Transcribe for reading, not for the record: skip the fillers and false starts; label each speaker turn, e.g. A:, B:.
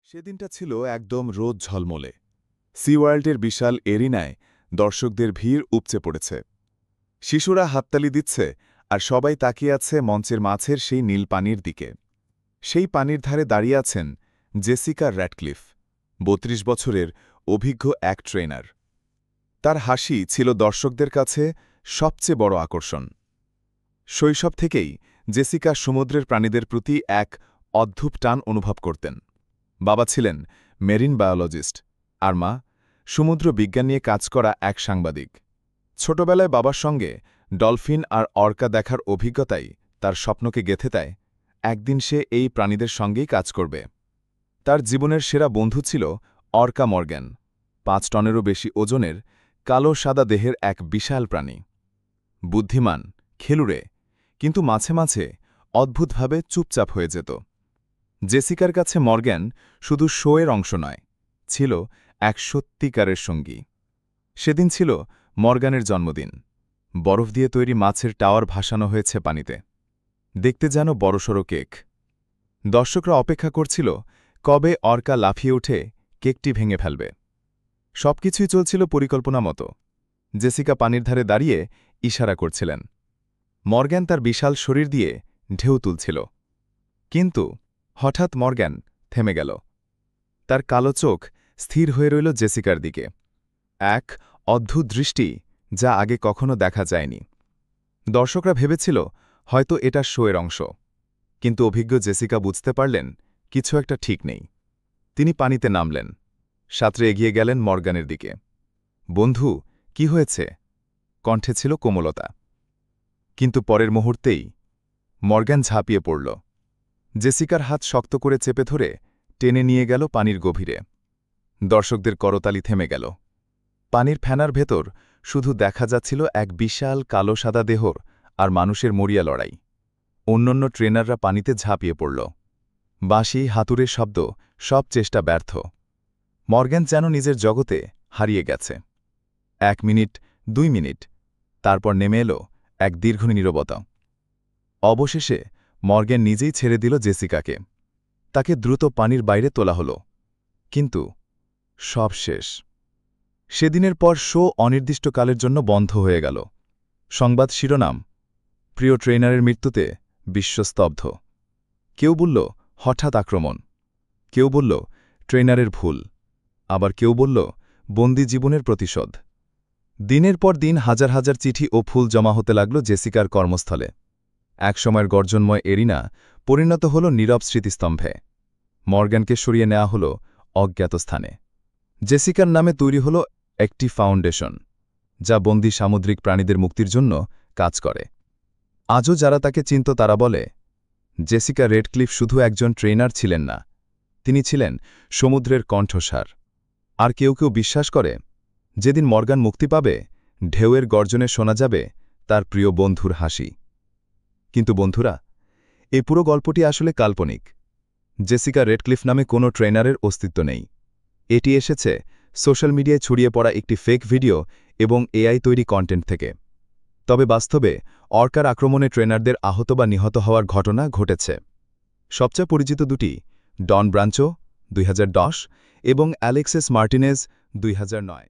A: সেদিনটা ছিল একদম রোদ ঝলমলে। সিওয়ার্ল্ডের বিশাল এরিনায় দর্শকদের ভিড় উপচে পড়েছে। শিশুরা হাততালি দিচ্ছে আর সবাই তাকিয়ে আছে মঞ্চের মাঝের সেই নীল পানির দিকে। সেই পানির ধারে দাঁড়িয়ে আছেন জেসিকা র্যাডক্লিফ, ৩২ বছরের অভিজ্ঞ এক ট্রেনার। তার হাসি ছিল দর্শকদের কাছে সবচেয়ে বড় আকর্ষণ। শৈশব থেকেই জেসিকা সমুদ্রের প্রাণীদের প্রতি এক অদ্ভুত টান অনুভব করতেন। বাবা ছিলেন মেরিন বায়োলজিস্ট আর মা সমুদ্র বিজ্ঞান নিয়ে কাজ করা এক সাংবাদিক। ছোটবেলায় বাবার সঙ্গে ডলফিন আর অর্কা দেখার অভিজ্ঞতাই তার স্বপ্নকে গেঁথে দেয় একদিন সে এই প্রাণীদের সঙ্গেই কাজ করবে। তার জীবনের সেরা বন্ধু ছিল অর্কা মর্গ্যান, ৫ টনেরও বেশি ওজনের কালো সাদা দেহের এক বিশাল প্রাণী। বুদ্ধিমান, খেলুড়ে, কিন্তু মাঝে মাঝে অদ্ভুতভাবে চুপচাপ হয়ে যেত। জেসিকার কাছে মর্গ্যান শুধু শোয়ের অংশ নয়, ছিল এক সত্যিকারের সঙ্গী। সেদিন ছিল মর্গ্যানের জন্মদিন। বরফ দিয়ে তৈরি মাছের টাওয়ার ভাসানো হয়েছে পানিতে, দেখতে যেন বড়সড় কেক। দর্শকরা অপেক্ষা করছিল কবে অর্কা লাফিয়ে উঠে কেকটি ভেঙে ফেলবে। সবকিছুই চলছিল পরিকল্পনা মতো। জেসিকা পানির ধারে দাঁড়িয়ে ইশারা করছিলেন, মর্গ্যান তার বিশাল শরীর দিয়ে ঢেউ তুলছিল। কিন্তু হঠাৎ মর্গ্যান থেমে গেল। তার কালো চোখ স্থির হয়ে রইল জেসিকার দিকে, এক অদ্ভুত দৃষ্টি যা আগে কখনো দেখা যায়নি। দর্শকরা ভেবেছিল হয়তো এটা শোয়ের অংশ, কিন্তু অভিজ্ঞ জেসিকা বুঝতে পারলেন কিছু একটা ঠিক নেই। তিনি পানিতে নামলেন, সাঁতরে এগিয়ে গেলেন মর্গ্যানের দিকে। বন্ধু, কি হয়েছে? কণ্ঠে ছিল কোমলতা। কিন্তু পরের মুহূর্তেই মর্গ্যান ঝাঁপিয়ে পড়ল। জেসিকার হাত শক্ত করে চেপে ধরে টেনে নিয়ে গেল পানির গভীরে। দর্শকদের করতালি থেমে গেল। পানির ফেনার ভেতর শুধু দেখা যাচ্ছিল এক বিশাল কালো সাদা দেহর আর মানুষের মরিয়া লড়াই। অন্যান্য ট্রেনাররা পানিতে ঝাঁপিয়ে পড়ল। বাঁশি, হাতুড়ের শব্দ, সব চেষ্টা ব্যর্থ। মর্গ্যান যেন নিজের জগতে হারিয়ে গেছে। ১ মিনিট, ২ মিনিট, তারপর নেমে এলো এক দীর্ঘ নীরবতা। অবশেষে মর্গ্যান নিজেই ছেড়ে দিল জেসিকাকে। তাকে দ্রুত পানির বাইরে তোলা হলো। কিন্তু সব শেষ। সেদিনের পর শো অনির্দিষ্টকালের জন্য বন্ধ হয়ে গেল। সংবাদ শিরোনাম, প্রিয় ট্রেনারের মৃত্যুতে বিশ্বস্তব্ধ। কেউ বলল হঠাৎ আক্রমণ, কেউ বলল ট্রেনারের ভুল, আবার কেউ বলল বন্দি জীবনের প্রতিশোধ। দিনের পর দিন হাজার হাজার চিঠি ও ফুল জমা হতে লাগল জেসিকার কর্মস্থলে। একসময়ের গর্জনময় এরিনা পরিণত হল নীরব স্মৃতিস্তম্ভে। মর্গ্যানকে সরিয়ে নেওয়া হল অজ্ঞাত স্থানে। জেসিকার নামে তৈরি হল একটি ফাউন্ডেশন, যা বন্দী সামুদ্রিক প্রাণীদের মুক্তির জন্য কাজ করে। আজও যারা তাকে চিনত তারা বলে, জেসিকা রেডক্লিফ শুধু একজন ট্রেনার ছিলেন না, তিনি ছিলেন সমুদ্রের কণ্ঠস্বর। আর কেউ কেউ বিশ্বাস করে, যেদিন মর্গ্যান মুক্তি পাবে, ঢেউয়ের গর্জনে শোনা যাবে তার প্রিয় বন্ধুর হাসি। কিন্তু বন্ধুরা, এই পুরো গল্পটি আসলে কাল্পনিক। জেসিকা রেডক্লিফ নামে কোনো ট্রেনারের অস্তিত্ব নেই। এটি এসেছে সোশ্যাল মিডিয়ায় ছড়িয়ে পড়া একটি ফেক ভিডিও এবং এআই তৈরি কন্টেন্ট থেকে। তবে বাস্তবে অর্কার আক্রমণে ট্রেনারদের আহত বা নিহত হওয়ার ঘটনা ঘটেছে। সবচেয়ে পরিচিত দুটি, ডন ব্রাঞ্চো ২০১০ এবং অ্যালেক্সিস মার্টিনেজ ২০০৯।